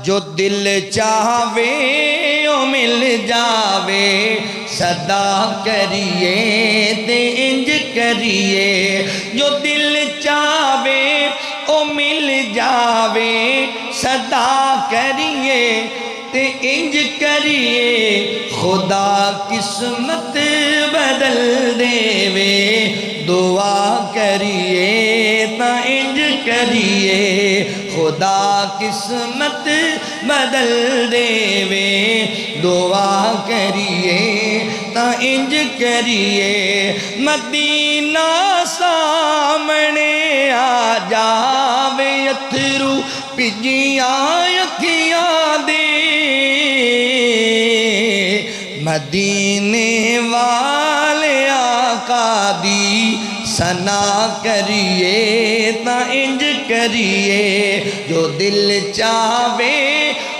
जो दिल चावे ओ मिल जावे, सदा करिए ते इंज करिए। जो दिल चावे ओ मिल जावे, सदा करिए ते इंज करिए। खुदा किस्मत बदल देवे, दुआ करिए ता इंज करिए। खुदा किस्मत बदल देवे, दुआ करिए ता इंज करिए। मदीना सामने आ जावे, अथरू पिजिया अखियां दे। मदीने वाले आका दी सना करिए ता इंज करिए। जो दिल चावे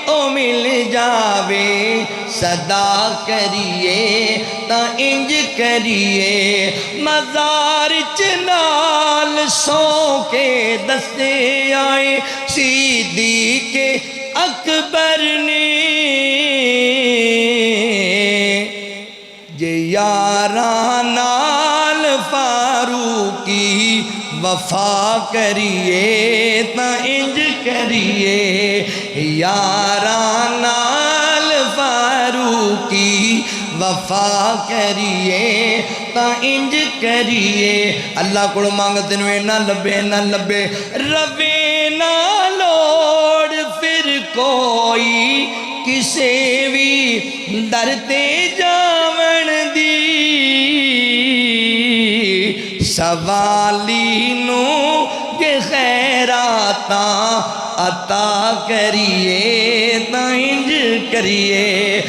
ओ मिल जावे, सदा करिए ता इंज करिए। मज़ार च नाल सौ के दस्ते आए, सिद्दीक़ अकबर ने। जे यारा नाल फारूकी वफा करिए ता इंज करिए। यारा नाल फारूकी वफा करिए ता इंज करिए। अल्लाह को मंगते ना लभे ना लभे, रवे ना लोड़ फिर कोई किसे भी दर ते जावण दी। सवाली नू जे खैराता अता करिए ता इंज करिए।